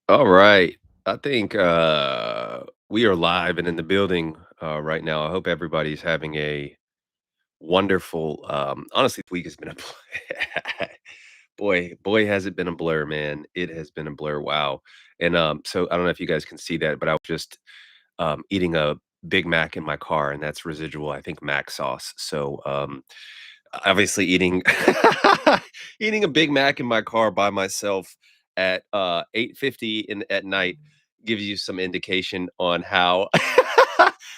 All right. I think we are live and in the building right now. I hope everybody's having a wonderful honestly, the week has been a boy has it been a blur, man. It has been a blur. Wow. And so I don't know if you guys can see that, but I was just eating a Big Mac in my car, and that's residual, I think, Mac sauce. So obviously eating eating a Big Mac in my car by myself at 8:50 in at night gives you some indication on how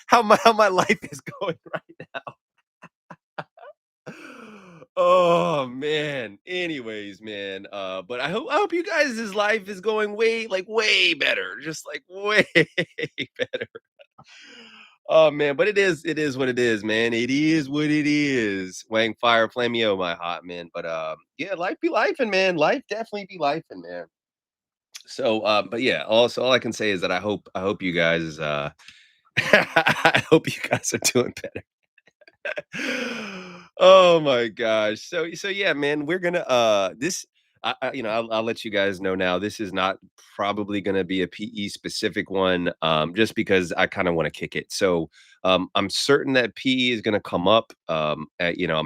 how my life is going right now. Oh man. Anyways, man. But I hope you guys' life is going way better. Just like way better. Oh man, but it is what it is, man. It is what it is. Wang fire flameo, my hot man. But yeah, life be life and man. Life definitely be life and man. So but yeah, also all I can say is that I hope you guys I hope you guys are doing better. Oh my gosh. So yeah, man, we're gonna this I'll let you guys know now. This is not probably gonna be a PE specific one, just because I kind of want to kick it. So I'm certain that PE is gonna come up. I'm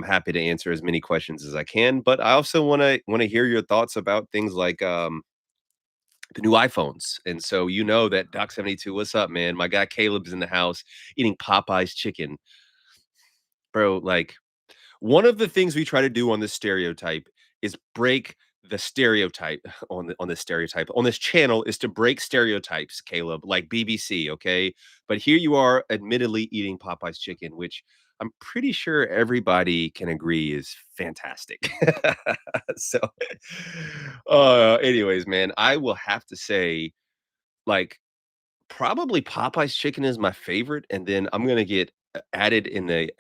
happy to answer as many questions as I can, but I also wanna hear your thoughts about things like the new iPhones. And so you know that Doc 72, what's up, man? My guy Caleb's in the house eating Popeye's chicken. Bro, like one of the things we try to do on this stereotype is break the stereotype on this stereotype on this channel is to break stereotypes, Caleb, like BBC, okay? But here you are admittedly eating Popeye's chicken, which I'm pretty sure everybody can agree is fantastic. So anyways, man, I will have to say like probably Popeye's chicken is my favorite, and then I'm gonna get added in the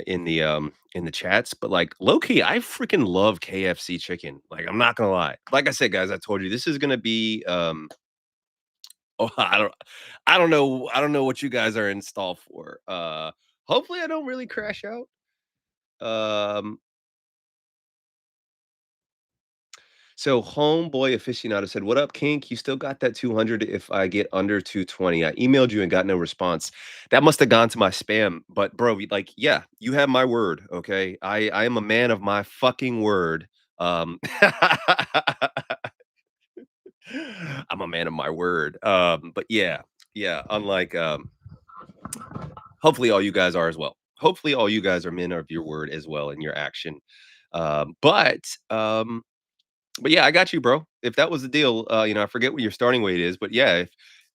chats, but, like, low key, I freaking love KFC chicken, like, I'm not gonna lie. Like I said, guys, I told you this is gonna be, oh, I don't know what you guys are installed for. Hopefully, I don't really crash out. Um So homeboy aficionado said, "What up, Kink? You still got that 200 if I get under 220. I emailed you and got no response. That must have gone to my spam. But bro, yeah, you have my word, okay? I am a man of my fucking word. I'm a man of my word. But yeah, unlike hopefully all you guys are as well. Hopefully all you guys are men of your word as well in your action. But yeah, I got you, bro. If that was the deal, I forget what your starting weight is, but yeah,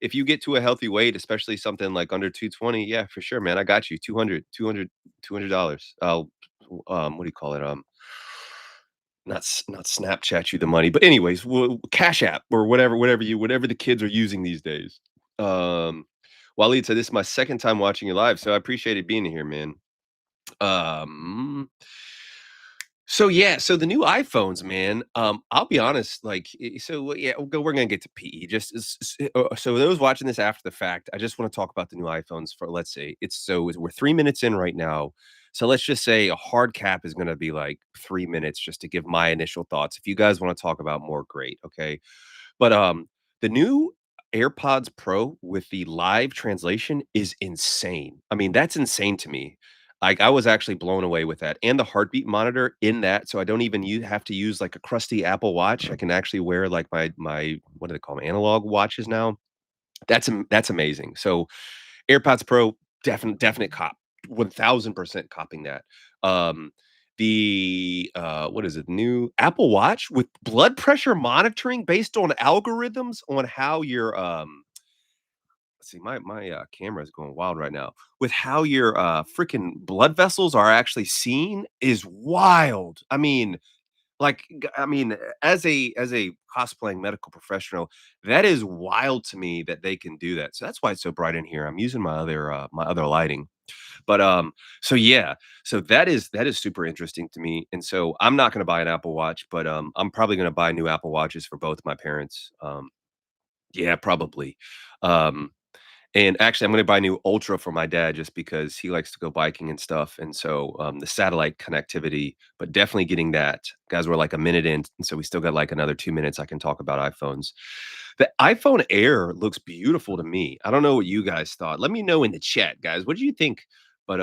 if you get to a healthy weight, especially something like under 220, yeah, for sure, man. I got you. 200 dollars. I'll what do you call it? Not Snapchat you the money, but anyways, Cash App or whatever the kids are using these days. Um Waleed said this is my second time watching you live, so I appreciated being here, man. Um So yeah, so the new iPhones, man. I'll be honest, like, yeah, we're gonna get to PE. So those watching this after the fact, I just want to talk about the new iPhones for let's say we're 3 minutes in right now. So let's just say a hard cap is gonna be like 3 minutes just to give my initial thoughts. If you guys want to talk about more, great, okay. But the new AirPods Pro with the live translation is insane. I mean, that's insane to me. Like I was actually blown away with that, and the heartbeat monitor in that, so I don't even have to use like a crusty Apple Watch. I can actually wear like my what do they call them, analog watches now. That's amazing. So AirPods Pro, definite cop, 1000% copping that. Um, the what is it? New Apple Watch with blood pressure monitoring based on algorithms on how your let's see, my camera is going wild right now. With how your freaking blood vessels are actually seen is wild. As a cosplaying medical professional, that is wild to me that they can do that. So that's why it's so bright in here. I'm using my other lighting. But so yeah, so that is super interesting to me. And so I'm not gonna buy an Apple Watch, but I'm probably gonna buy new Apple Watches for both my parents. Yeah, probably. Um And actually, I'm gonna buy a new Ultra for my dad just because he likes to go biking and stuff, and so, the satellite connectivity but definitely getting that. Guys, we're like a minute in, and so we still got, like, another 2 minutes I can talk about iPhones. The iPhone Air looks beautiful to me. I don't know what you guys thought. Let me know in the chat, guys. What do you think? But,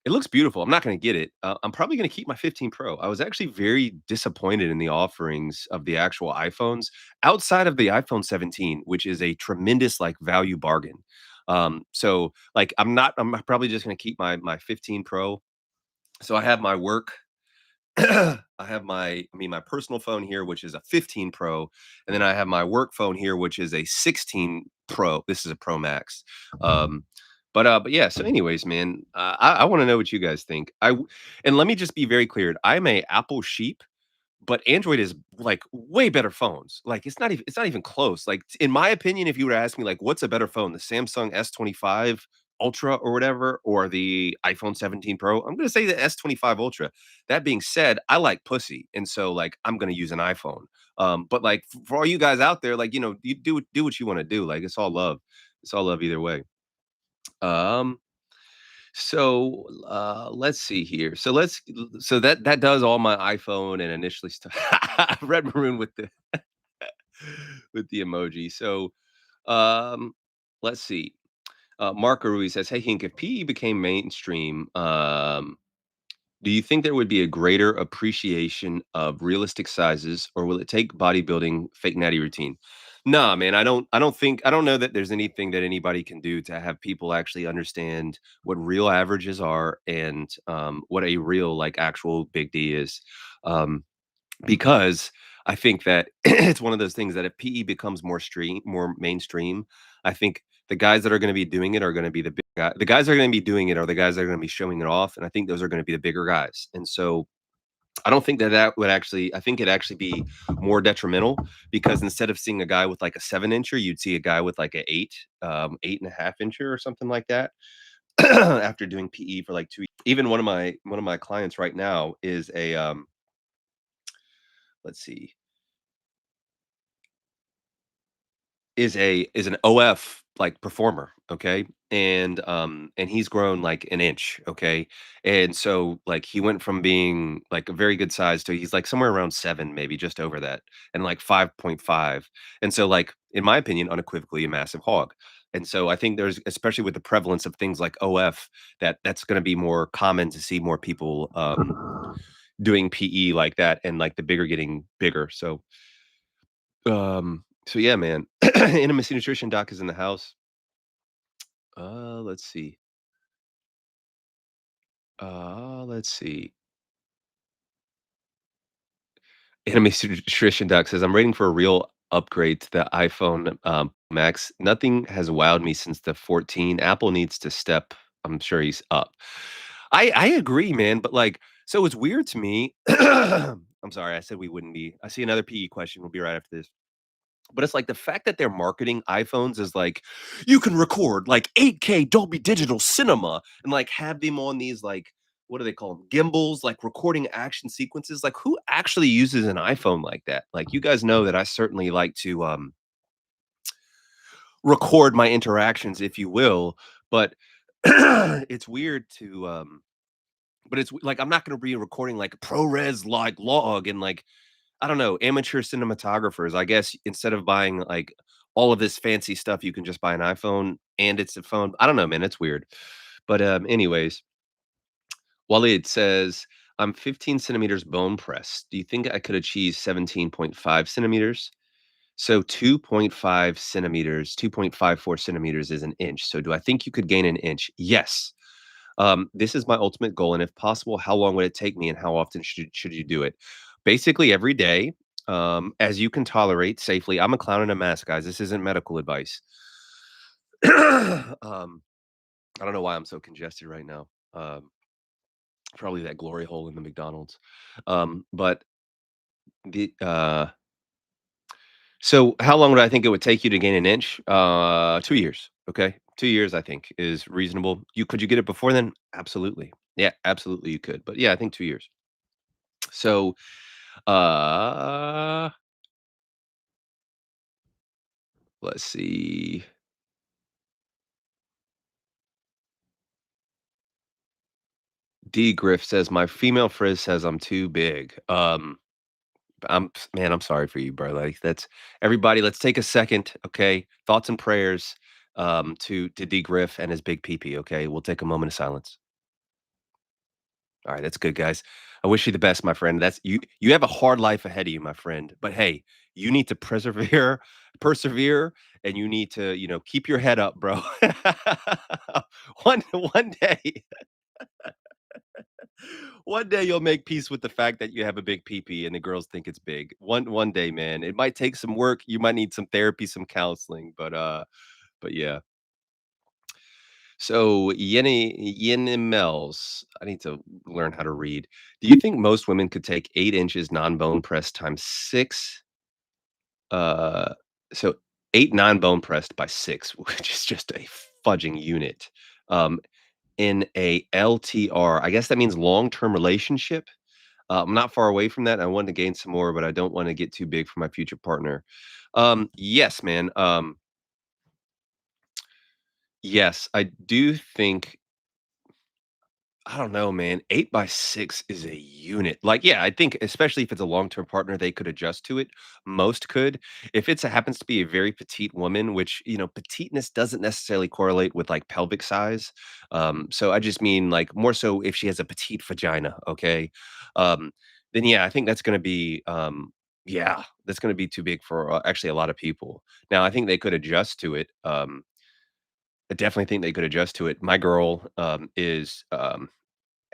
it looks beautiful. I'm not gonna get it. I'm probably gonna keep my 15 Pro. I was actually very disappointed in the offerings of the actual iPhones outside of the iPhone 17, which is a tremendous, like, value bargain. So, like, I'm probably just gonna keep my 15 Pro. So I have my work I have my personal phone here, which is a 15 Pro, and then I have my work phone here, which is a 16 Pro. This is a Pro Max. Um, but yeah. So, anyways, man, I want to know what you guys think. And let me just be very clear. I'm a Apple sheep, but Android is, like, way better phones. Like, it's not even close. Like, in my opinion, if you were to ask me, like, what's a better phone, the Samsung S25 Ultra or whatever, or the iPhone 17 Pro, I'm gonna say the S25 Ultra. That being said, I like pussy, and so, like, I'm gonna use an iPhone. But, like, for all you guys out there, like, you do what you wanna do. Like, it's all love. It's all love either way. Um so, let's see here. So that does all my iPhone and initially stuff. Red maroon with the with the emoji. So, um, let's see. Marco Ruiz says, "Hey Hink, if PE became mainstream, do you think there would be a greater appreciation of realistic sizes, or will it take bodybuilding fake natty routine?" Nah, man, I don't know that there's anything that anybody can do to have people actually understand what real averages are and what a real, like, actual big D is. Um, because I think that it's one of those things that if PE becomes more mainstream, I think the guys that are gonna be doing it are gonna be the guys that are gonna be doing it are the guys that are gonna be showing it off, and I think those are gonna be the bigger guys, and so I don't think that that would actually I think it'd actually be more detrimental because instead of seeing a guy with, like, a 7 incher, you'd see a guy with, like, a 8.5 incher or something like that after doing PE for, like, 2 even one of my clients right now is let's see, is an OF, like, performer, okay? And he's grown, like, an inch, okay? And so, like, he went from being, like, a very good size to he's, like, somewhere around 7, maybe just over that, and, like, 5.5. And so, like, in my opinion, unequivocally a massive hog. And so I think there's especially with the prevalence of things like OF, that's gonna be more common to see more people, doing PE like that and, like, the bigger getting bigger. So yeah, man. Intimacy nutrition doc is in the house. Let's see. Let's see. Intimacy nutrition doc says I'm waiting for a real upgrade to the iPhone Max. Nothing has wowed me since the 14. Apple needs to step. I'm sure he's up. I agree, man. But, like, so it's weird to me. I'm sorry, I said we wouldn't be. I see another PE question. We'll be right after this. But it's like the fact that they're marketing iPhones as like, you can record like 8K Dolby Digital Cinema and like have them on these like, what do they call them? Gimbals, like recording action sequences. Like, who actually uses an iPhone like that? Like, you guys know that I certainly like to record my interactions, if you will. But it's weird to but it's like I'm not gonna be recording like ProRes like log and like I don't know, amateur cinematographers, I guess instead of buying, like, all of this fancy stuff, you can just buy an iPhone and it's a phone. I don't know, man, it's weird. But, anyways, Waleed says, "I'm 15 centimeters bone pressed. Do you think I could achieve 17.5 centimeters?" So 2.5 centimeters, 2.54 centimeters is an inch. So do I think you could gain an inch? Yes. This is my ultimate goal, and if possible, how long would it take me, and how often should you do it? Basically, every day, as you can tolerate safely. I'm a clown in a mask, guys. This isn't medical advice. I don't know why I'm so congested right now. Probably that glory hole in the McDonald's. But the so how long would I think it would take you to gain an inch? 2 years. Okay, 2 years I think is reasonable. Could you get it before then? Absolutely. Yeah, absolutely you could. But yeah, I think 2 years. So, uh, let's see. D Griff says, "My female frizz says I'm too big." Man, I'm sorry for you, bro. Like that's everybody. Let's take a second, okay? Thoughts and prayers, to D Griff and his big PP. Okay, we'll take a moment of silence. All right, that's good, guys. I wish you the best, my friend. That's you. You have a hard life ahead of you, my friend. But hey, you need to persevere, persevere, and you need to, keep your head up, bro. one day, one day you'll make peace with the fact that you have a big PP and the girls think it's big. One day, man. It might take some work. You might need some therapy, some counseling, but yeah. So Yenny Mells, I need to learn how to read. Do you think most women could take 8 inches non-bone pressed times six? Uh, so 8 non-bone pressed by six, which is just a fudging unit. Um, in a LTR, I guess that means long-term relationship. I'm not far away from that. I want to gain some more, but I don't want to get too big for my future partner. Yes, man. Yes, I do think I don't know, man. 8 by 6 is a unit. Like, yeah, I think especially if it's a long-term partner, they could adjust to it. Most could. If it's happens to be a very petite woman, which, petiteness doesn't necessarily correlate with like pelvic size. So I just mean like more so if she has a petite vagina, okay? Um, then yeah, I think that's gonna be yeah, that's gonna be too big for actually a lot of people. Now, I think they could adjust to it. I definitely think they could adjust to it. My girl is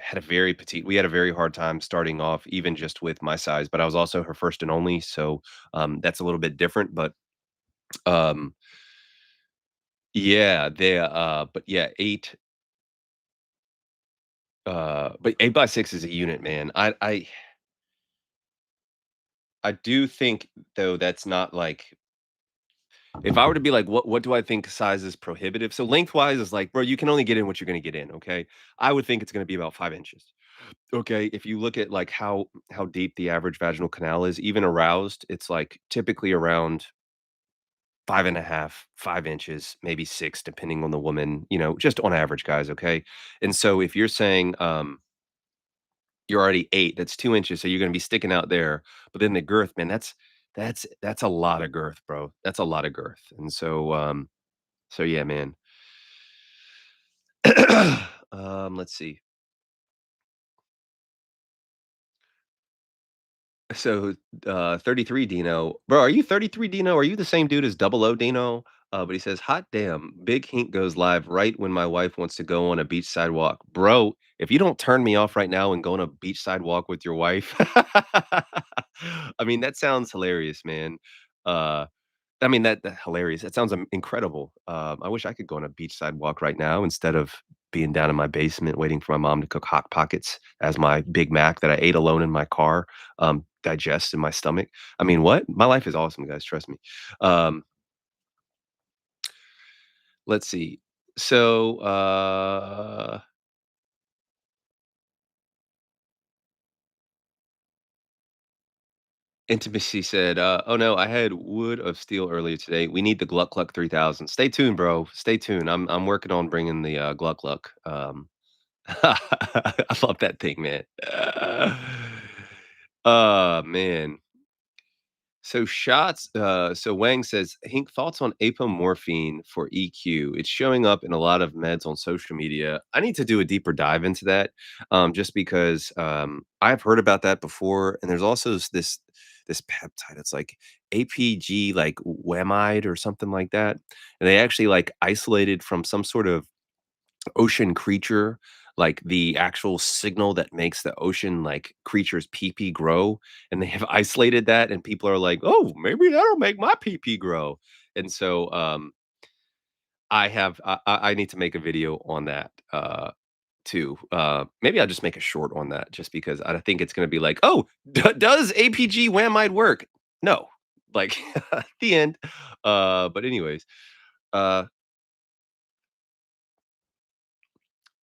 had a very petite we had a very hard time starting off even just with my size, but I was also her first and only, so, that's a little bit different, um, yeah, but yeah, 8 by 6 is a unit, man. I do think, though, that's not, like if I were to be like, "What do I think size is prohibitive?" So lengthwise is like, bro, you can only get in what you're gonna get in, okay? I would think it's gonna be about 5 inches. Okay, if you look at, like, how deep the average vaginal canal is, even aroused, it's, like, typically around 5.5, 5 inches, maybe 6, depending on the woman, just on average, guys, okay? And so if you're saying, you're already 8, that's 2 inches, so you're gonna be sticking out there, but then the girth, man, that's a lot of girth, bro. That's a lot of girth, and so yeah, man. Let's see. So, 33 Dino. Bro, are you 33 Dino? Are you the same dude as Double O Dino? But he says, "Hot damn, Big Hink goes live right when my wife wants to go on a beach sidewalk." Bro, if you don't turn me off right now and go on a beach sidewalk with your wife, I mean, that sounds hilarious, man. Uh, I mean, that hilarious. That sounds, incredible. I wish I could go on a beachside walk right now instead of being down in my basement waiting for my mom to cook Hot Pockets as my Big Mac that I ate alone in my car, digests in my stomach. I mean, what? My life is awesome, guys, trust me. Um, let's see. So, Intimacy said, "Oh, no, I had wood of steel earlier today. We need the Gluck Gluck 3000." Stay tuned, bro. Stay tuned. I'm working on bringing the, Gluck Gluck. I love that thing, man. Oh, man. So Wang says, Hink, thoughts on apomorphine for EQ? It's showing up in a lot of meds on social media. I need to do a deeper dive into that, just because I've heard about that before. And there's also this peptide. It's like APG, like Wamide or something like that. And they actually like isolated from some sort of ocean creature, like the actual signal that makes the ocean, like, creature's pee-pee grow, and they have isolated that, and people are like, "Oh, maybe that'll make my pee-pee grow." And so, I need to make a video on that, too. Maybe I'll just make a short on that just because I think it's gonna be like, "Oh, does APG Whamite work?" No. Like, the end. But anyways, uh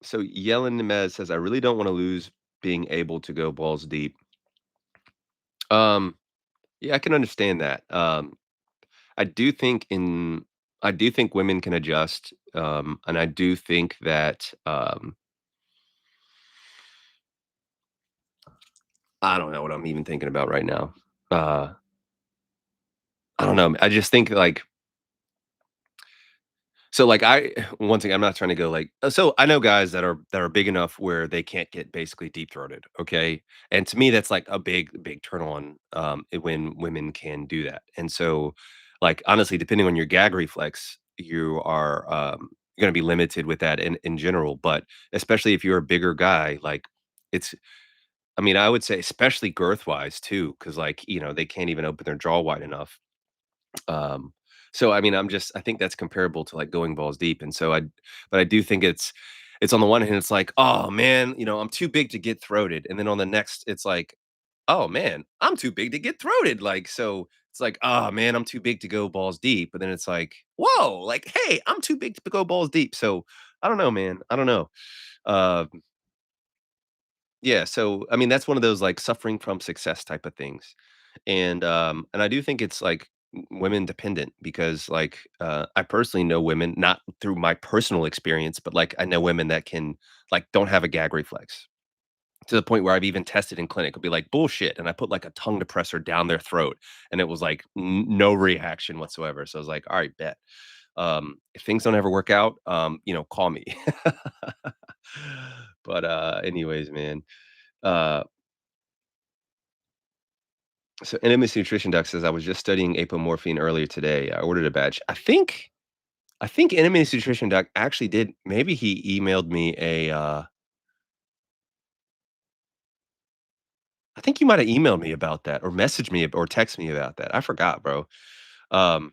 so Yellen Nemez says, "I really don't wanna lose being able to go balls deep." Um, yeah, I can understand that. I do think in I do think women can adjust, and I do think that, I don't know what I'm even thinking about right now. Uh, I don't know. I just think like so like I one thing I'm not trying to go like so I know guys that are big enough where they can't get basically deep throated, okay? And to me that's like a big turn on when women can do that. And so like honestly depending on your gag reflex, you are you're going to be limited with that in general, but especially if you're a bigger guy like it's I mean, I would say especially girth wise too cuz like, they can't even open their jaw wide enough. Um, so I mean, I think that's comparable to like going balls deep. And so but I do think it's on the one hand, it's like, oh man, I'm too big to get throated. And then on the next, it's like, oh man, I'm too big to get throated. Like, so it's like, oh man, I'm too big to go balls deep. But then it's like, whoa, like, hey, I'm too big to go balls deep. So I don't know, man. I don't know. Uh, yeah, so, I mean, that's one of those, like, suffering from success type of things, and I do think it's, like, women dependent because, like, I personally know women, not through my personal experience, but, like, I know women that can like, don't have a gag reflex to the point where I've even tested in clinic. It'll be like, "Bullshit," and I put, like, a tongue depressor down their throat, and it was, like, n no reaction whatsoever, so I was like, "Alright, bet." If things don't ever work out, call me. But, anyways, man, uh So NMS Nutrition Doc says I was just studying apomorphine earlier today. I ordered a batch. I think NMS Nutrition Doc actually did. Maybe he emailed me a. I think you might have emailed me about that, or messaged me, or text me about that. I forgot, bro. Um,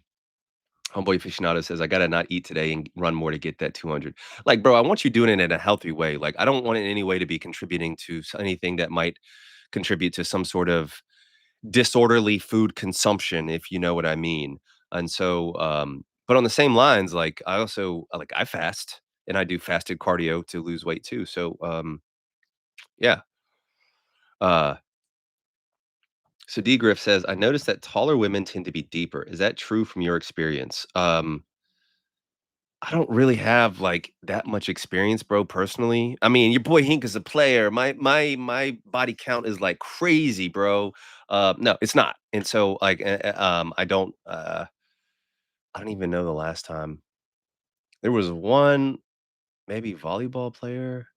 Homeboy aficionado says I gotta not eat today and run more to get that 200. Like, bro, I want you doing it in a healthy way. Like, I don't want it in any way to be contributing to anything that might contribute to some sort of disorderly food consumption, if you know what I mean. And so, but on the same lines, like I also like I fast and I do fasted cardio to lose weight too. So, yeah. Uh, so D Griff says, I noticed that taller women tend to be deeper. Is that true from your experience? I don't really have like that much experience, bro, personally. I mean, your boy Hink is a player. My body count is like crazy, bro. No, it's not. And so like I don't even know the last time. There was one maybe volleyball player,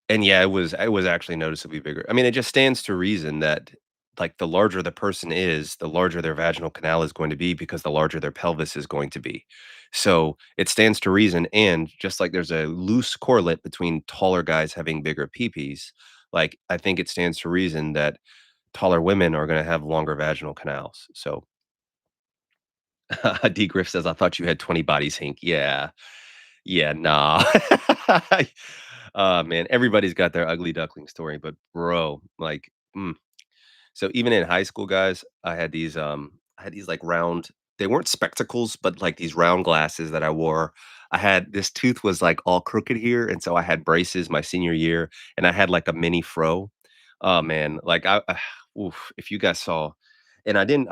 and yeah, it was actually noticeably bigger. I mean, it just stands to reason that, like, the larger the person is, the larger their vaginal canal is going to be because the larger their pelvis is going to be. So, it stands to reason, and just like there's a loose correlate between taller guys having bigger peepees, like, I think it stands to reason that taller women are gonna have longer vaginal canals. So, D. Griff says, "I thought you had 20 bodies, Hank." Yeah. Yeah, nah. Man, everybody's got their ugly duckling story, but bro, like, so even in high school, guys, I had these, like, round they weren't spectacles, but, like, these round glasses that I wore. I had this tooth was, like, all crooked here, and so I had braces my senior year, and I had, like, a mini fro. Oh, man, like, oof, if you guys saw and I didn't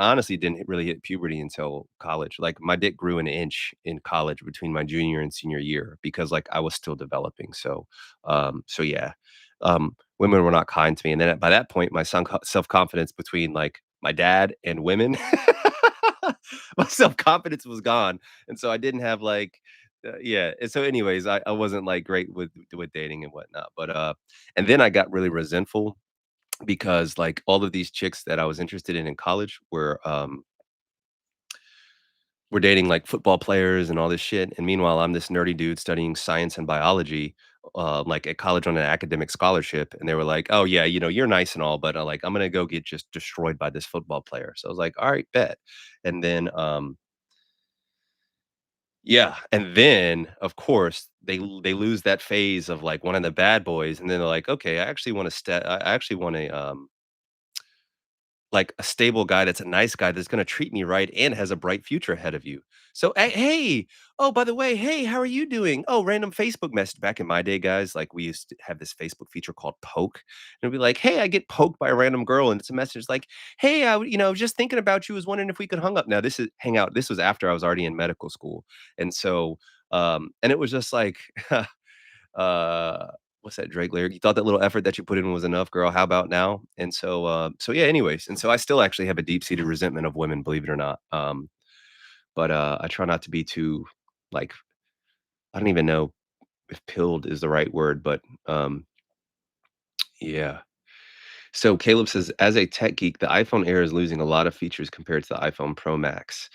really hit puberty until college. Like, my dick grew an inch in college between my junior and senior year because, like, I was still developing. So, yeah, women were not kind to me, and then by that point, my self-confidence between, like, my dad and women, my self-confidence was gone, and so I didn't have, like yeah, and so anyways, I wasn't, like, great with dating and whatnot, but, and then I got really resentful because, like, all of these chicks that I was interested in college were dating, like, football players and all this shit, and meanwhile, I'm this nerdy dude studying science and biology, like, at college on an academic scholarship, and they were like, "Oh, yeah, you're nice and all, but, like, I'm gonna go get just destroyed by this football player." So I was like, "Alright, bet." And then, yeah, and then, of course, they lose that phase of, like, one of the bad boys, and then they're like, "Okay, I actually want like a stable guy that's a nice guy that's gonna treat me right and has a bright future ahead of you. So, hey, oh, by the way, hey, how are you doing? Oh, random Facebook message. Back in my day, guys, like we used to have this Facebook feature called Poke. And it'd be like, hey, I get poked by a random girl, and it's a message like, hey, just thinking about you, was wondering if we could hang out. This was after I was already in medical school. And so, and it was just like, uh what's that Drake lyric? "You thought that little effort that you put in was enough, girl, how about now?" And so, yeah, anyways, and so I still actually have a deep-seated resentment of women, believe it or not, but, I try not to be too, like, I don't even know if pilled is the right word, but, yeah. So Caleb says, "As a tech geek, the iPhone Air is losing a lot of features compared to the iPhone Pro Max."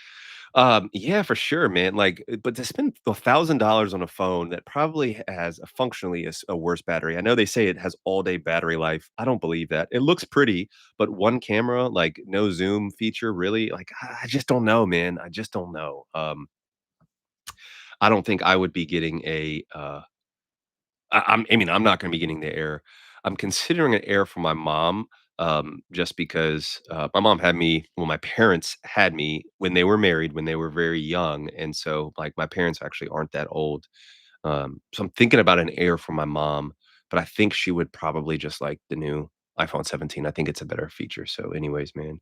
Yeah, for sure, man. Like, but to spend $1,000 on a phone that probably has a functionally a worse battery. I know they say it has all day battery life. I don't believe that. It looks pretty, but one camera, like no zoom feature, really, like I just don't know, man. I just don't know. I don't think I would be getting a. I mean, I'm not going to be getting the Air. I'm considering an Air for my mom, just because my mom had me. Well, my parents had me when they were married, when they were very young, and so like my parents actually aren't that old. So I'm thinking about an Air for my mom, but I think she would probably just like the new iPhone 17. I think it's a better feature. So, anyways, man.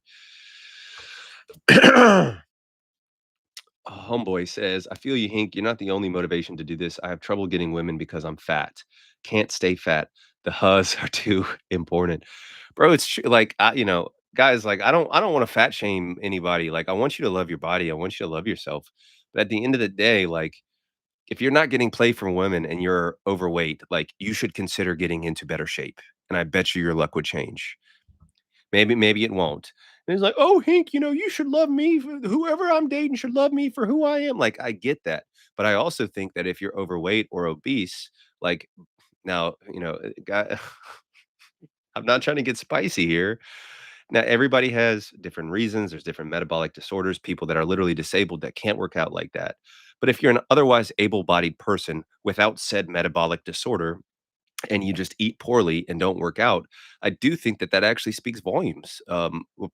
Homeboy says, "I feel you, Hink. You're not the only motivation to do this. I have trouble getting women because I'm fat. Can't stay fat. The huzz are too important." Bro, it's true. Like, guys, like, I don't want to fat shame anybody. Like, I want you to love your body. I want you to love yourself. But at the end of the day, like, if you're not getting play from women and you're overweight, like, you should consider getting into better shape. And I bet you your luck would change. Maybe it won't. And he's like, "Oh, Hank, you should love me. Whoever I'm dating should love me for who I am." Like, I get that, but I also think that if you're overweight or obese, like now, guy, I'm not trying to get spicy here. Now, everybody has different reasons. There's different metabolic disorders. People that are literally disabled that can't work out like that. But if you're an otherwise able-bodied person without said metabolic disorder, and you just eat poorly and don't work out, I do think that that actually speaks volumes,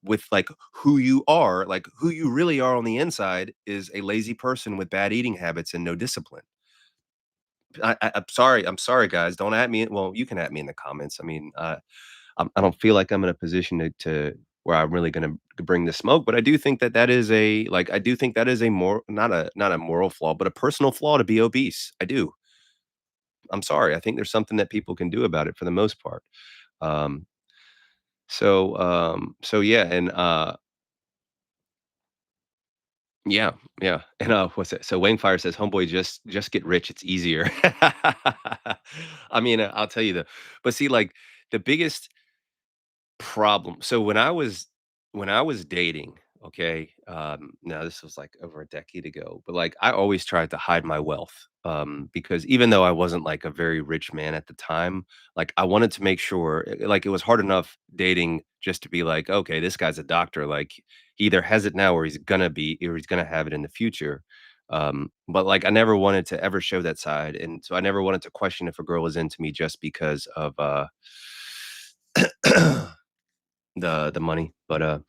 with like who you are, like who you really are on the inside is a lazy person with bad eating habits and no discipline. I'm sorry, guys. Don't at me. Well, you can at me in the comments. I mean, I don't feel like I'm in a position to where I'm really going to bring the smoke, but I do think that that is a like I do think that is a more not a moral flaw, but a personal flaw to be obese. I do. I'm sorry. I think there's something that people can do about it for the most part. Um, so yeah, and yeah, yeah, and what's it? So Wangfire says, "Homeboy, just get rich. It's easier." I mean, I'll tell you but see, like the biggest problem. So when I was dating, okay, now this was like over a decade ago, but like I always tried to hide my wealth. Because even though I wasn't like a very rich man at the time, like I wanted to make sure like it was hard enough dating just to be like, okay, this guy's a doctor. Like he either has it now or he's gonna have it in the future. But like I never wanted to ever show that side. And so I never wanted to question if a girl was into me just because of the money, but,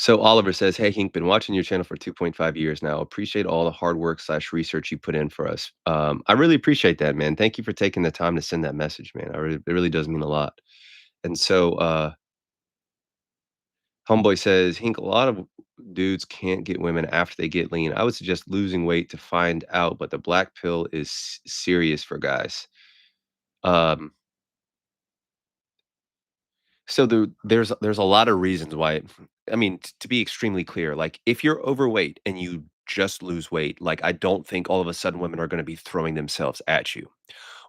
so Oliver says, "Hey, Hink, been watching your channel for 2.5 years now. Appreciate all the hard work slash research you put in for us." I really appreciate that, man. Thank you for taking the time to send that message, man. It really does mean a lot. And so, Homeboy says, "Hink, a lot of dudes can't get women after they get lean. I would suggest losing weight to find out, but the black pill is serious for guys." Um So there's a lot of reasons why I mean, to be extremely clear, like, if you're overweight and you just lose weight, like, I don't think all of a sudden women are gonna be throwing themselves at you.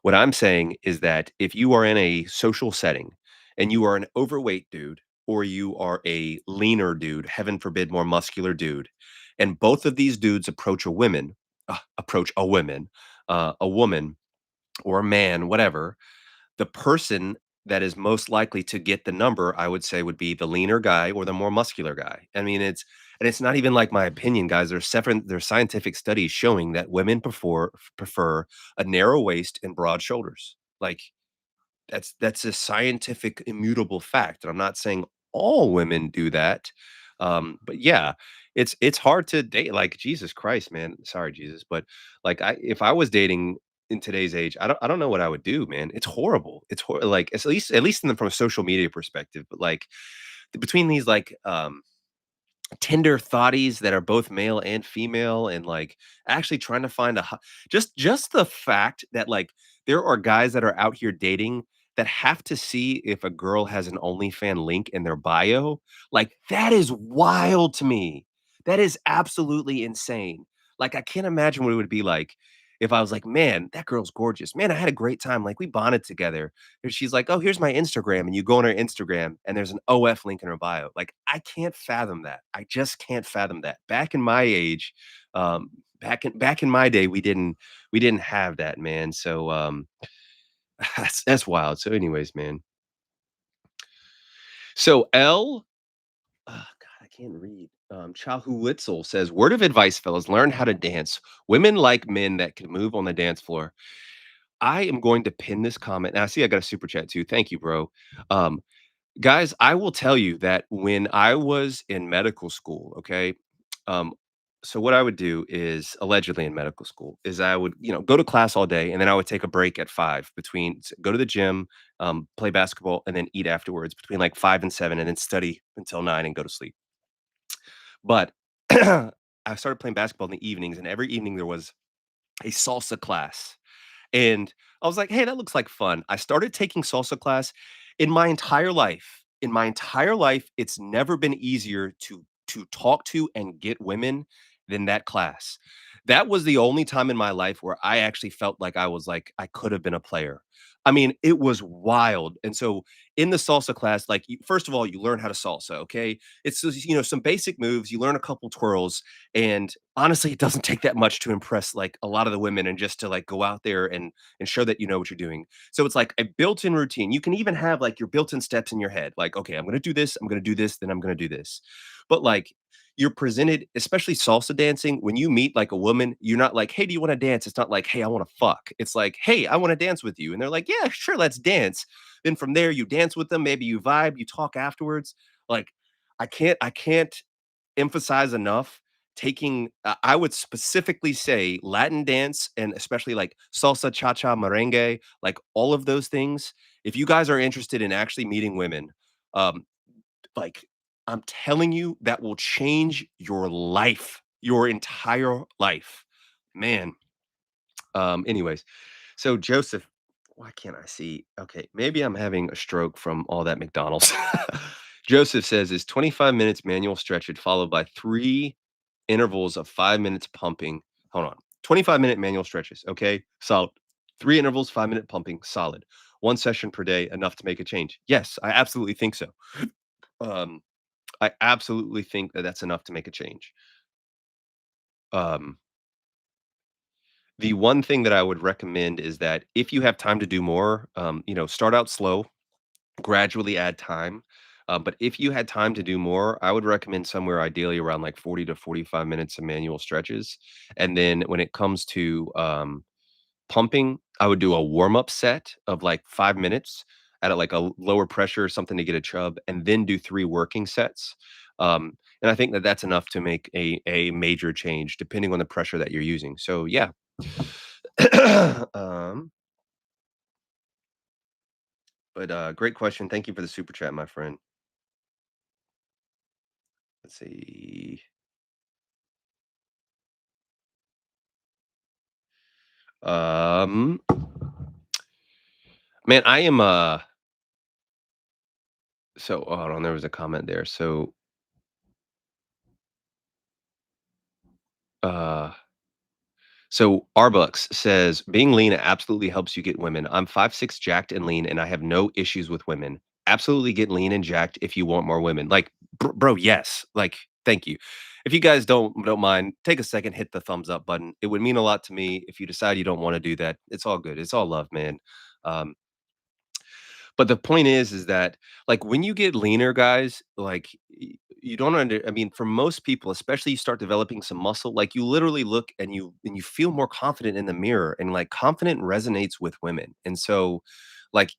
What I'm saying is that if you are in a social setting and you are an overweight dude or you are a leaner dude, heaven forbid, more muscular dude, and both of these dudes approach a woman or a man, whatever, the person that is most likely to get the number, I would say, would be the leaner guy or the more muscular guy. I mean, it's not even like my opinion, guys. There's scientific studies showing that women prefer a narrow waist and broad shoulders. Like that's a scientific immutable fact. And I'm not saying all women do that. But yeah, it's hard to date. Like Jesus Christ, man. Sorry, Jesus, but like if I was dating in today's age, I don't know what I would do, man. It's horrible. Like at least from a social media perspective. But like between these like Tinder thotties that are both male and female and, like, actually trying to find a just the fact that, like, there are guys that are out here dating that have to see if a girl has an OnlyFan link in their bio, like, that is wild to me. That is absolutely insane. Like, I can't imagine what it would be like if I was like, "Man, that girl's gorgeous. Man, I had a great time, like, we bonded together." And she's like, "Oh, here's my Instagram," and you go on her Instagram, and there's an OF link in her bio. Like, I can't fathom that. I just can't fathom that. Back in my age, back in my day, we didn't have that, man. So, that's wild. So, anyways, man. So L, God, I can't read. Chahuwitzel says, "Word of advice, fellas, learn how to dance. Women like men that can move on the dance floor." I am going to pin this comment. Now, I see I got a super chat too. Thank you, bro. Um, Guys, I will tell you that when I was in medical school, okay, um, so what I would do is allegedly in medical school is I would, go to class all day and then I would take a break at 5 between go to the gym, play basketball, and then eat afterwards between like 5 and 7 and then study until 9 and go to sleep. But I started playing basketball in the evenings, and every evening there was a salsa class. And I was like, "Hey, that looks like fun." I started taking salsa class. In my entire life, it's never been easier to talk to and get women than that class. That was the only time in my life where I actually felt like I was like I could have been a player. I mean, it was wild. And so in the salsa class, like first of all, you learn how to salsa, okay? It's just, some basic moves, you learn a couple twirls, and honestly, it doesn't take that much to impress like a lot of the women and just to like go out there and show that you know what you're doing. So it's like a built-in routine. You can even have like your built-in steps in your head. Like, okay, I'm gonna do this, I'm gonna do this, then I'm gonna do this. But like you're presented, especially salsa dancing, when you meet like a woman, you're not like, "Hey, do you want to dance?" It's not like, "Hey, I want to fuck." It's like, "Hey, I want to dance with you." And they're like, "Yeah, sure, let's dance." Then from there, you dance with them, maybe you vibe, you talk afterwards. Like, I can't emphasize enough taking I would specifically say Latin dance and especially like salsa, cha-cha, merengue, like all of those things. If you guys are interested in actually meeting women, um, like I'm telling you, that will change your life, your entire life. Man. Anyways, so Joseph, why can't I see? Okay, maybe I'm having a stroke from all that McDonald's. Joseph says, "Is 25 minutes manual stretch followed by 3 intervals of 5 minutes pumping." Hold on. 25-minute manual stretches, okay? Solid. 3 intervals, 5-minute pumping, solid. 1 session per day, enough to make a change. Yes, I absolutely think so. Um, I absolutely think that that's enough to make a change. Um, the one thing that I would recommend is that if you have time to do more, start out slow, gradually add time. But if you had time to do more, I would recommend somewhere ideally around like 40 to 45 minutes of manual stretches. And then when it comes to pumping, I would do a warm-up set of like 5 minutes at like a lower pressure, something to get a chub, and then do 3 working sets. And I think that that's enough to make a major change depending on the pressure that you're using. So yeah. um, but great question. Thank you for the super chat, my friend. Let's see. Um, Man, I am so hold on, there was a comment there. So uh So Arbucks says, "Being lean absolutely helps you get women. I'm 5'6", jacked and lean, and I have no issues with women. Absolutely get lean and jacked if you want more women." Like, bro, yes. Like, thank you. If you guys don't mind, take a second, hit the thumbs up button. It would mean a lot to me. If you decide you don't want to do that, it's all good. It's all love, man. Um, but the point is that, like, when you get leaner, guys, like, you don't I mean, for most people, especially you start developing some muscle, like, you literally look and you feel more confident in the mirror, and, like, confident resonates with women. And so, like,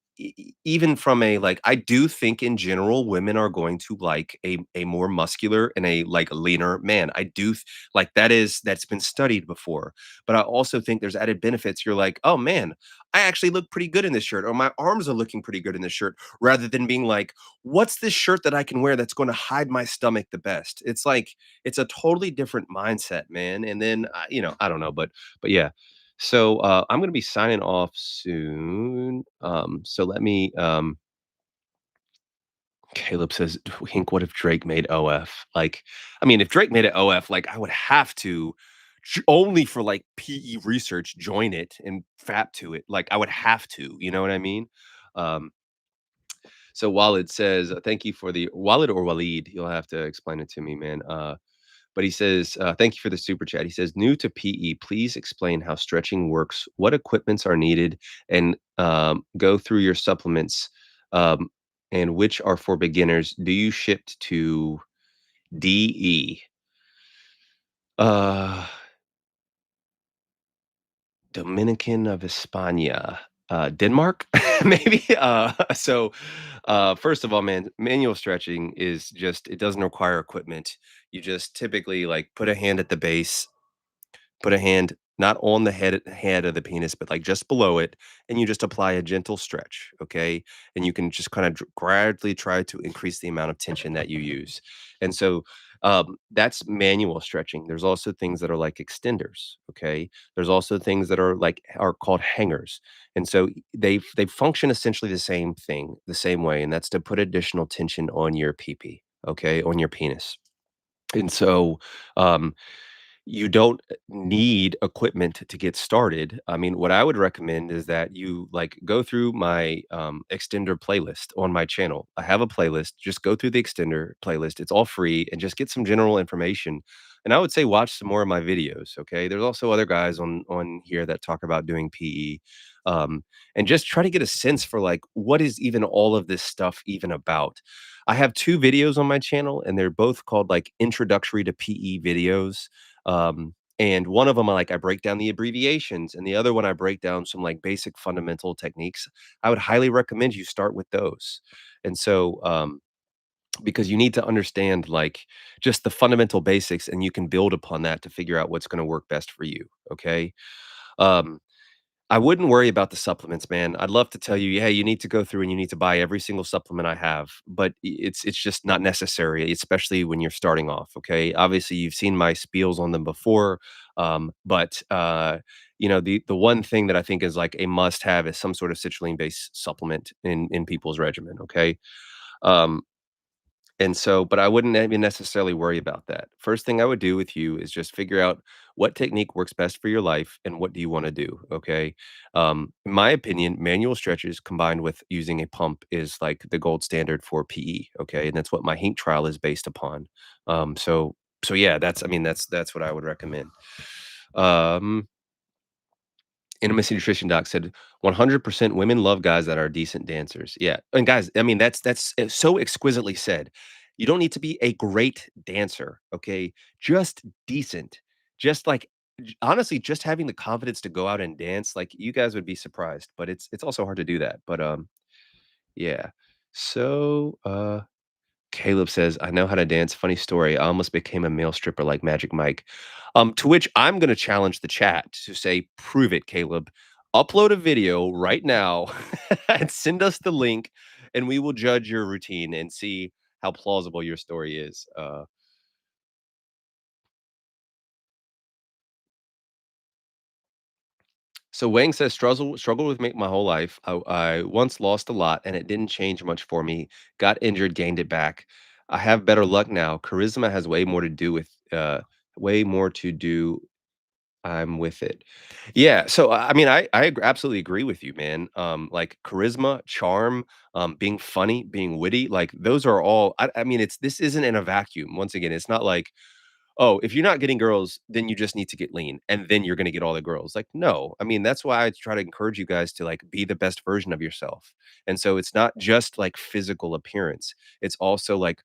even from a like, I do think in general women are going to like a more muscular and a like leaner man. I do like that's been studied before. But I also think there's added benefits. You're like, oh man, I actually look pretty good in this shirt, or my arms are looking pretty good in this shirt, rather than being like, what's this shirt that I can wear that's going to hide my stomach the best? It's like it's a totally different mindset, man. And then I don't know, but yeah. So I'm going to be signing off soon. So let me. Caleb says, "Hink, what if Drake made OF? Like, I mean, if Drake made it OF, like, I would have to only for like PE research join it and fap to it. Like, I would have to. You know what I mean?" Um, so Walid says, "Thank you for the Walid or Walid. You'll have to explain it to me, man." But he says, "Thank you for the super chat." He says, "New to PE, please explain how stretching works, what equipments are needed, and go through your supplements, um, and which are for beginners. Do you ship to DE, uh, Dominican of España, Denmark, maybe?" First of all, man, manual stretching is just it doesn't require equipment. You just typically like put a hand at the base. Put a hand not on the head of the penis, but, like, just below it, and you just apply a gentle stretch, okay? And you can just kinda gradually try to increase the amount of tension that you use. And so, that's manual stretching. There's also things that are like extenders, okay? There's also things that are called hangers. And so they function essentially the same thing, the same way, and that's to put additional tension on your pee-pee, okay? On your penis. And so, um you don't need equipment to get started. I mean, what I would recommend is that you like go through my extender playlist on my channel. I have a playlist. Just go through the extender playlist. It's all free and just get some general information. And I would say watch some more of my videos. Okay. There's also other guys on here that talk about doing PE. And just try to get a sense for like what is even all of this stuff even about. I have two videos on my channel, and they're both called like introductory to PE videos. And one of them, I break down the abbreviations, and the other one, I break down some like basic fundamental techniques. I would highly recommend you start with those. And so, because you need to understand like just the fundamental basics, and you can build upon that to figure out what's going to work best for you. Okay. Um, I wouldn't worry about the supplements, man. I'd love to tell you, "Hey, you need to go through and you need to buy every single supplement I have," but it's just not necessary, especially when you're starting off, okay? Obviously, you've seen my spiels on them before, the one thing that I think is like a must-have is some sort of citrulline-based supplement in people's regimen, okay? Um, and so but I wouldn't even necessarily worry about that. First thing I would do with you is just figure out what technique works best for your life and what do you wanna do, okay? In my opinion, manual stretches combined with using a pump is, like, the gold standard for PE, okay? And that's what my HINK trial is based upon. Yeah, that's what I would recommend. Um Intimacy Nutrition Doc said, "100% women love guys that are decent dancers." Yeah, and guys, I mean, that's so exquisitely said. You don't need to be a great dancer, okay? Just decent. Just like honestly, just having the confidence to go out and dance, like, you guys would be surprised, but it's also hard to do that, yeah. So, Caleb says, "I know how to dance. Funny story. I almost became a male stripper like Magic Mike." To which I'm going to challenge the chat to say, "Prove it, Caleb. Upload a video right now and send us the link, and we will judge your routine and see how plausible your story is." So Wang says, struggled with my whole life. I once lost a lot, and it didn't change much for me. Got injured, gained it back. I have better luck now. Charisma has way more to do. I'm with it. Yeah. So I mean, absolutely agree with you, man. Like charisma, charm, being funny, being witty, like those are all. I mean, this isn't in a vacuum. Once again, it's not like, oh, if you're not getting girls, then you just need to get lean and then you're going to get all the girls. Like, no, I mean, that's why I try to encourage you guys to like be the best version of yourself. And so it's not just like physical appearance, it's also like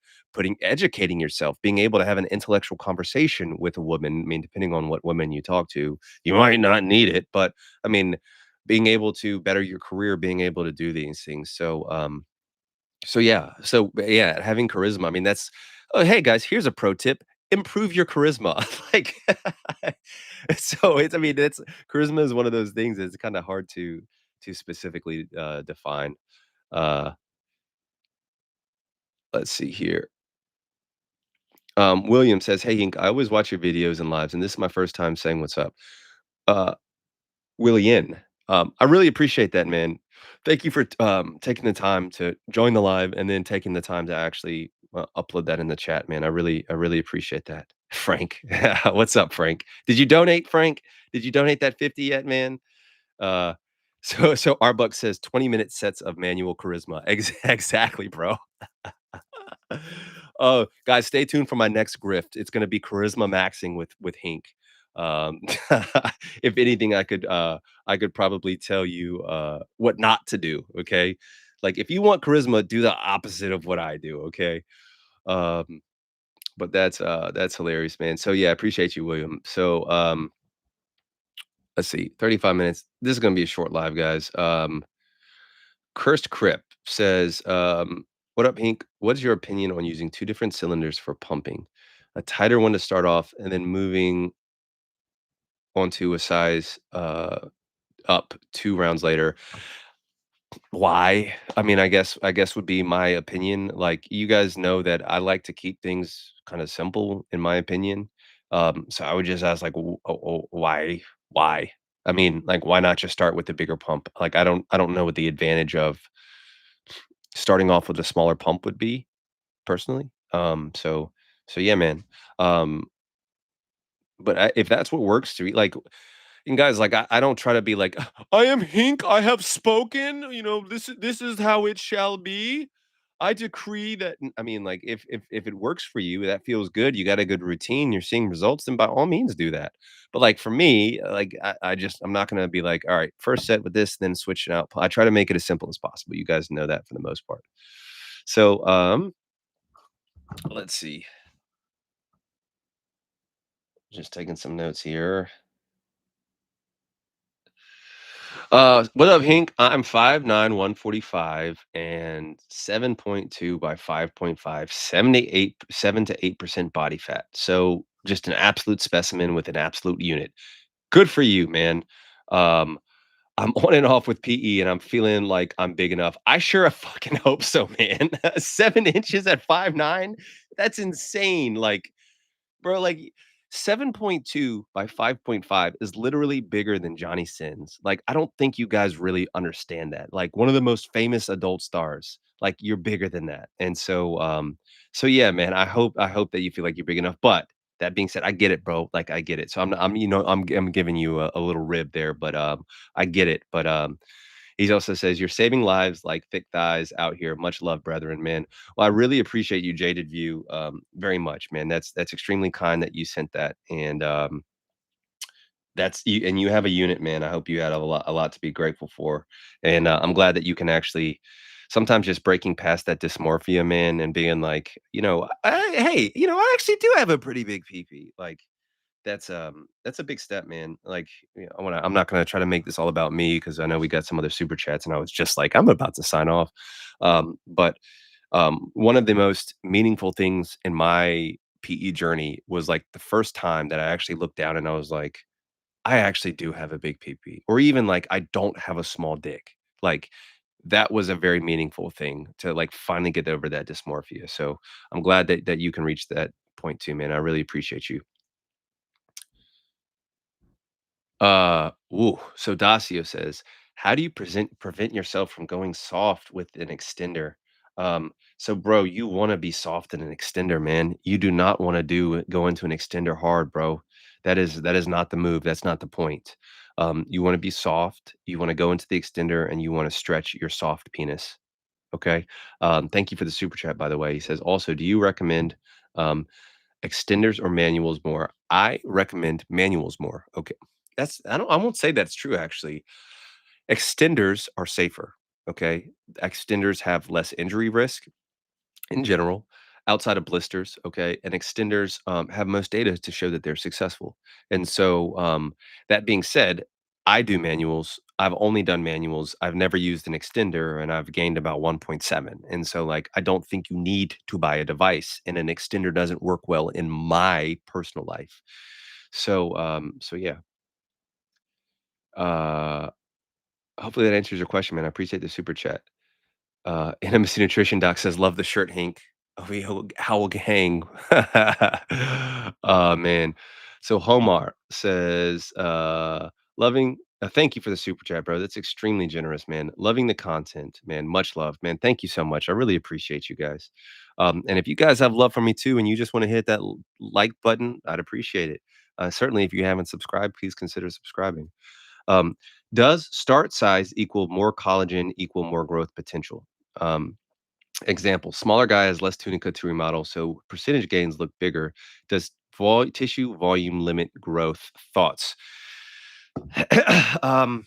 educating yourself, being able to have an intellectual conversation with a woman. I mean, depending on what women you talk to, you might not need it, but I mean, being able to better your career, being able to do these things. So yeah. So yeah, having charisma. I mean, that's oh hey guys, here's a pro tip. Improve your charisma. Like so it's I mean, it's charisma is one of those things that's kind of hard to specifically define. Uh let's see here. William says, "Hey Ink, I always watch your videos and lives, and this is my first time saying what's up." Uh Willian, I really appreciate that, man. Thank you for taking the time to join the live and then taking the time to actually upload that in the chat, man. I really appreciate that. Frank, what's up, Frank? Did you donate, Frank? Did you donate that 50 yet, man? Uh, so Arbuck says 20-minute sets of manual charisma. Exactly, bro. Oh, guys, stay tuned for my next grift. It's gonna be charisma maxing with Hink. Um, if anything, I could probably tell you what not to do. Okay, like if you want charisma, do the opposite of what I do. Okay, um, but that's hilarious, man. So yeah, I appreciate you, William. So let's see, 35 minutes. This is gonna be a short live, guys. Cursed Crip says, "What up, Hink? What's your opinion on using two different cylinders for pumping? A tighter one to start off, and then moving onto a size up 2 rounds later. Why? I mean, I guess would be my opinion. Like you guys know that I like to keep things kind of simple, in my opinion. So I would just ask, like, why? Why? I mean, like, why not just start with the bigger pump? Like, I don't know what the advantage of starting off with a smaller pump would be personally. So yeah, man. Um, but if that's what works to like, and guys, like I don't try to be like, I am Hink, I have spoken, you know, this is how it shall be. I decree that I mean, like if it works for you, that feels good, you got a good routine, you're seeing results, then by all means do that. But like for me, like I just I'm not gonna be like, all right, first set with this, then switch it out. I try to make it as simple as possible. You guys know that for the most part. So let's see. Just taking some notes here. What up, Hink? I'm 5'9", 145, and 7.2 by 5.5, 7 to 8% body fat. So just an absolute specimen with an absolute unit. Good for you, man. Um, I'm on and off with PE, and I'm feeling like I'm big enough. I sure fucking hope so, man. 7 inches at 5'9"? That's insane. Like, bro, like 7.2 by 5.5 is literally bigger than Johnny Sins. Like, I don't think you guys really understand that. Like one of the most famous adult stars, like you're bigger than that. And so yeah, man, I hope that you feel like you're big enough. But that being said, I get it, bro. Like I get it. So I'm you know, I'm giving you a little rib there, but I get it. But he also says, "You're saving lives like thick thighs out here. Much love, brethren, man." Well, I really appreciate you, Jaded View, very much, man. That's extremely kind that you sent that, and that's you. And you have a unit, man. I hope you had a lot to be grateful for, and I'm glad that you can actually sometimes just breaking past that dysmorphia, man, and being like, you know, hey, you know, I actually do have a pretty big PP. Like that's a big step, man. Like, you know, I'm not gonna try to make this all about me because I know we got some other super chats, and I was just like, I'm about to sign off. But one of the most meaningful things in my PE journey was like the first time that I actually looked down and I was like, I actually do have a big PP, or even like I don't have a small dick. Like that was a very meaningful thing to like finally get over that dysmorphia. So I'm glad that you can reach that point too, man. I really appreciate you. So Dacio says, "How do you prevent yourself from going soft with an extender?" So bro, you want to be soft in an extender, man. You do not want to do go into an extender hard, bro. That is not the move. That's not the point. You want to be soft. You want to go into the extender and you want to stretch your soft penis. Okay. Thank you for the super chat, by the way. He says, also, do you recommend um, extenders or manuals more? I recommend manuals more. Okay. I won't say that's true actually. Extenders are safer. Okay. Extenders have less injury risk in general outside of blisters. Okay. And extenders have most data to show that they're successful. And so that being said, I do manuals. I've only done manuals. I've never used an extender and I've gained about 1.7. And so like I don't think you need to buy a device and an extender doesn't work well in my personal life. So yeah. Uh hopefully that answers your question, man. I appreciate the super chat. Intimacy Nutrition Doc says, "Love the shirt, Hank." Oh, we how hang. Oh, man. So Homar says, "Loving thank you for the super chat, bro. That's extremely generous, man. Loving the content, man. Much love, man. Thank you so much. I really appreciate you guys. And if you guys have love for me too, and you just want to hit that like button, I'd appreciate it. Certainly, if you haven't subscribed, please consider subscribing. Um, does start size equal more collagen equal more growth potential? Um, Example, smaller guy has less tunica to remodel, so percentage gains look bigger. Does tissue volume limit growth? Thoughts? um,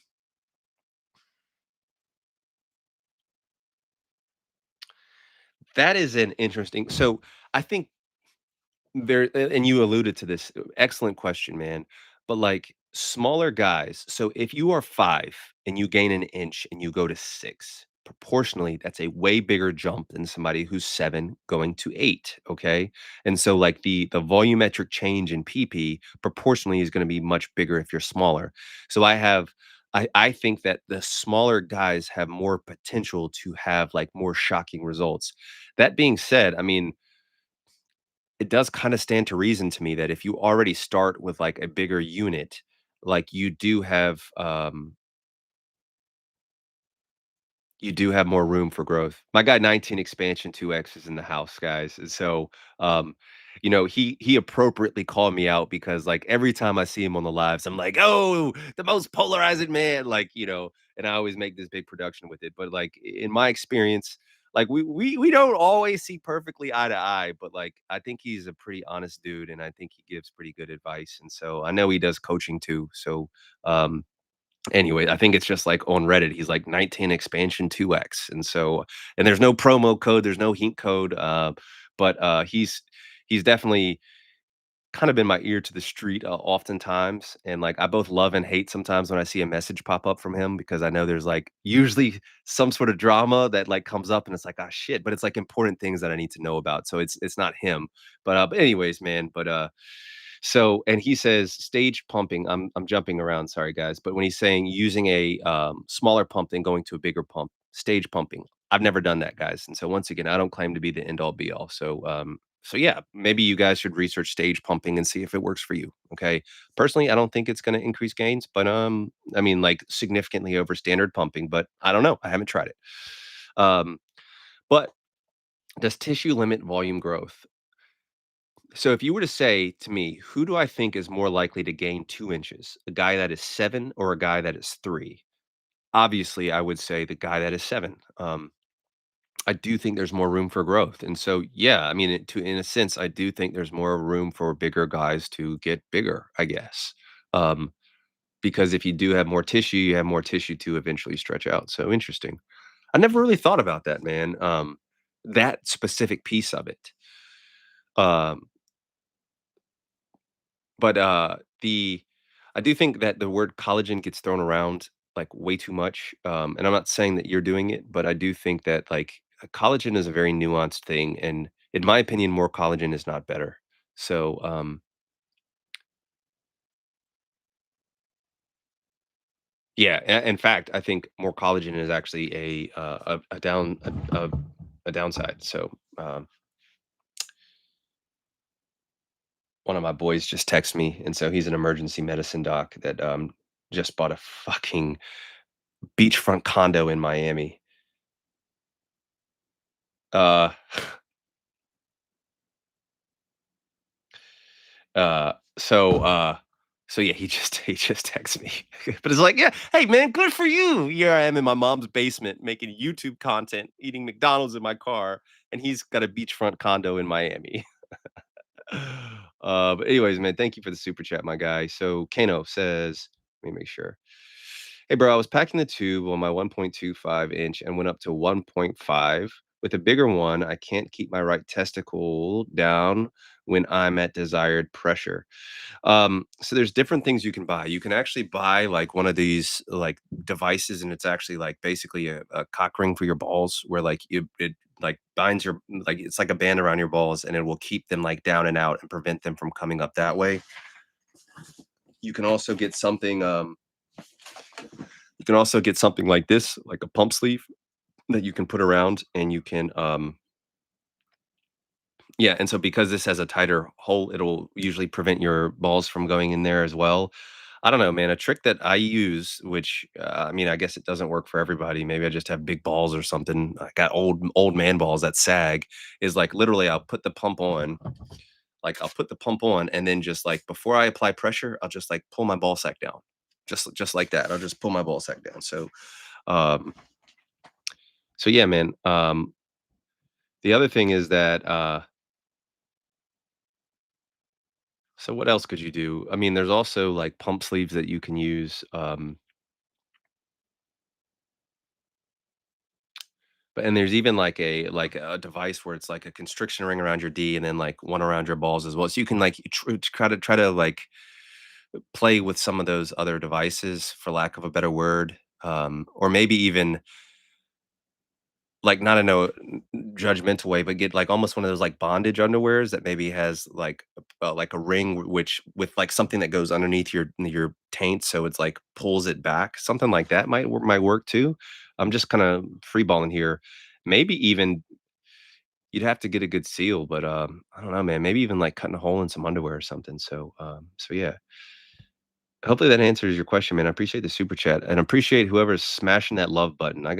that is an interesting. So I think and you alluded to this, excellent question, man. But, like, smaller guys so if you are 5 and you gain an inch and you go to 6, proportionally, that's a way bigger jump than somebody who's 7 going to 8, okay? And so, like, the volumetric change in PP proportionally is gonna be much bigger if you're smaller. So I think that the smaller guys have more potential to have, like, more shocking results. That being said, I mean, it does kinda stand to reason to me that if you already start with, like, a bigger unit, like, you do have more room for growth. My guy 19 expansion 2X is in the house, guys, and so, um, he appropriately called me out because, like, every time I see him on the lives, I'm like, "Oh, the most polarizing man," like, and I always make this big production with it, but, like, in my experience, like, we don't always see perfectly eye to eye, but, like, I think he's a pretty honest dude, and I think he gives pretty good advice, and so I know he does coaching too, so, um anyway, I think it's just like on Reddit, he's like 19 expansion 2X. And there's no promo code, there's no hint code. But he's definitely kind of been my ear to the street oftentimes. And like I both love and hate sometimes when I see a message pop up from him because I know there's like usually some sort of drama that like comes up and it's like, ah shit, but it's like important things that I need to know about. So it's not him. But anyways, man, so and he says stage pumping. I'm jumping around, sorry guys, but when he's saying using a smaller pump than going to a bigger pump, stage pumping. I've never done that, guys. And so once again, I don't claim to be the end all be all. So yeah, maybe you guys should research stage pumping and see if it works for you. Okay. Personally, I don't think it's going to increase gains, but I mean like significantly over standard pumping, but I don't know. I haven't tried it. Um, but does tissue limit volume growth? So if you were to say to me, who do I think is more likely to gain 2 inches? A guy that is 7 or a guy that is 3? Obviously, I would say the guy that is 7. I do think there's more room for growth, and so, yeah, I mean, in a sense, I do think there's more room for bigger guys to get bigger, I guess. Um, because if you do have more tissue, you have more tissue to eventually stretch out, so interesting. I never really thought about that, man, that specific piece of it. Um But the I do think that the word collagen gets thrown around, like, way too much, and I'm not saying that you're doing it, but I do think that, like, collagen is a very nuanced thing, and in my opinion, more collagen is not better. So, yeah, in fact, I think more collagen is actually a downside. So, one of my boys just texted me, and so he's an emergency medicine doc that, just bought a fucking beachfront condo in Miami. Uh Uh, so, uh, so yeah, he just texts me, but it's like, yeah, hey man, good for you. Here I am in my mom's basement making YouTube content, eating McDonald's in my car, and he's got a beachfront condo in Miami. But anyways, man, thank you for the super chat, my guy. So Kano says, let me make sure. Hey, bro, I was packing the tube on my 1.25 inch and went up to 1.5. With a bigger one, I can't keep my right testicle down when I'm at desired pressure. So there's different things you can buy. You can actually buy like one of these like devices, and it's actually like basically a cock ring for your balls, where like it like binds your like it's like a band around your balls, and it will keep them like down and out and prevent them from coming up that way. You can also get something. You can also get something like this, like a pump sleeve that you can put around, and you can yeah, and so because this has a tighter hole, it'll usually prevent your balls from going in there as well. I don't know, man. A trick that I use, which I mean, I guess it doesn't work for everybody. Maybe I just have big balls or something. I got old man balls that sag. Is like literally, I'll put the pump on. Like I'll put the pump on, and then just like before I apply pressure, I'll just like pull my ball sack down, just like that. I'll just pull my ball sack down. Um, so yeah, man. The other thing is that so what else could you do? I mean, there's also like pump sleeves that you can use. But and there's even like a device where it's like a constriction ring around your D and then like one around your balls as well. So you can like try to like play with some of those other devices for lack of a better word. Or maybe even like, not in a judgmental way, but get, like, almost one of those, like, bondage underwears that maybe has, like a ring which with, like, something that goes underneath your taint, so it's, like, pulls it back. Something like that might work too. I'm just kinda freeballing here. Maybe even you'd have to get a good seal, but, I don't know, man. Maybe even, like, cutting a hole in some underwear or something. So yeah. Hopefully that answers your question, man. I appreciate the super chat and appreciate whoever's smashing that love button. I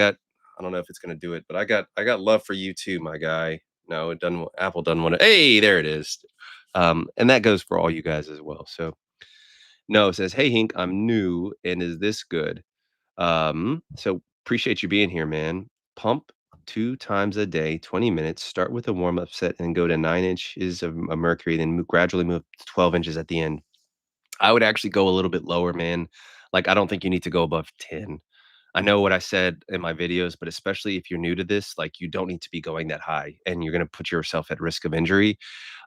don't know if it's gonna do it, but I got love for you too, my guy. No, it doesn't. Apple doesn't want to. Hey, there it is. And that goes for all you guys as well. So no, it says, hey Hink, I'm new and is this good? So appreciate you being here, man. Pump 2 times a day, 20 minutes. Start with a warm up set and go to 9 inches of mercury, then gradually move to 12 inches at the end. I would actually go a little bit lower, man. Like, I don't think you need to go above 10. I know what I said in my videos, but especially if you're new to this, like, you don't need to be going that high, and you're gonna put yourself at risk of injury.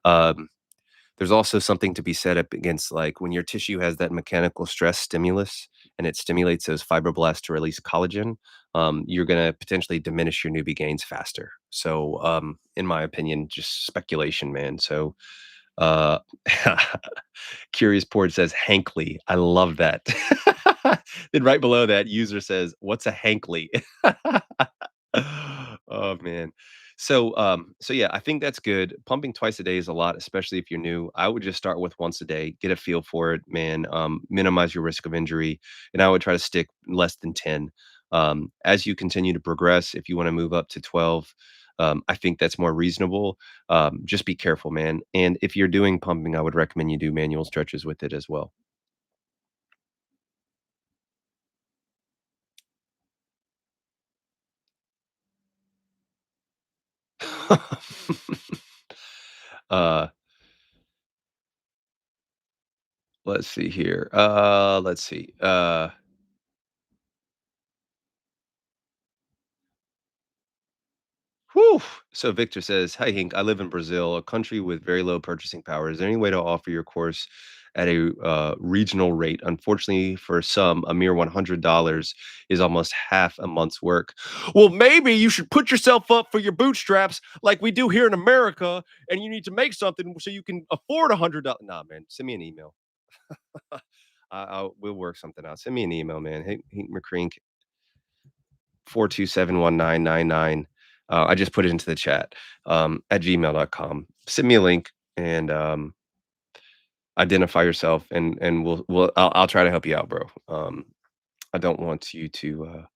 Um, there's also something to be said up against, like, when your tissue has that mechanical stress stimulus, and it stimulates those fibroblasts to release collagen, you're gonna potentially diminish your newbie gains faster. So, in my opinion, just speculation, man. So, uh Curious Port says Hankley. I love that. Then right below that, user says, "What's a Hankley?" Oh man. So yeah, I think that's good. Pumping twice a day is a lot, especially if you're new. I would just start with once a day, get a feel for it, man. Minimize your risk of injury, and I would try to stick less than 10. As you continue to progress, if you want to move up to 12, I think that's more reasonable. Just be careful, man. And if you're doing pumping, I would recommend you do manual stretches with it as well. uh, let's see here. Let's see. Whew. So Victor says, "Hi Hink, I live in Brazil, a country with very low purchasing power. Is there any way to offer your course at a regional rate? Unfortunately, for some, a mere $100 is almost half a month's work." Well, maybe you should put yourself up for your bootstraps like we do here in America, and you need to make something so you can afford $100. Nah, man, send me an email. We'll work something out. Send me an email, man. Hey, Hink McCrink, 4271999. I just put it into the chat, at gmail.com. Send me a link and identify yourself, and I'll try to help you out, bro. I don't want you to.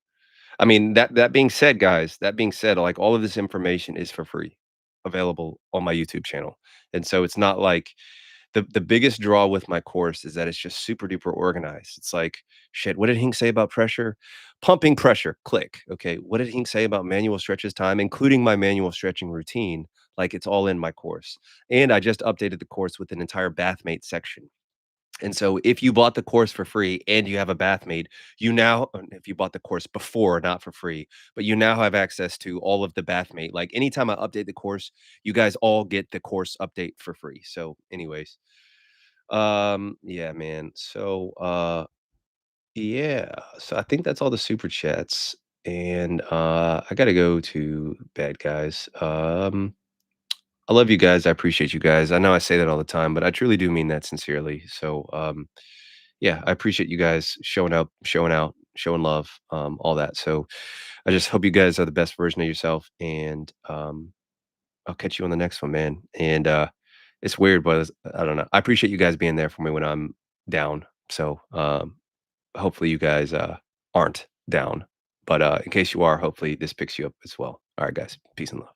I mean that being said, guys. That being said, like all of this information is for free, available on my YouTube channel, and so it's not like the biggest draw with my course is that it's just super duper organized. It's like, shit, what did Hink say about pressure? Pumping pressure, click. Okay. What did Hink say about manual stretches time, including my manual stretching routine? Like it's all in my course. And I just updated the course with an entire bathmate section. And so if you bought the course for free and you have a bathmate, you now if you bought the course before, not for free, but you now have access to all of the bathmate. Like anytime I update the course, you guys all get the course update for free. So anyways, yeah, man. So yeah, so I think that's all the super chats. And I gotta go to bed, guys. I love you guys. I appreciate you guys. I know I say that all the time, but I truly do mean that sincerely. So yeah, I appreciate you guys showing up, showing out, showing love, all that. So I just hope you guys are the best version of yourself, and I'll catch you on the next one, man. And it's weird, but I don't know. I appreciate you guys being there for me when I'm down. So hopefully you guys aren't down. But in case you are, hopefully this picks you up as well. All right, guys. Peace and love.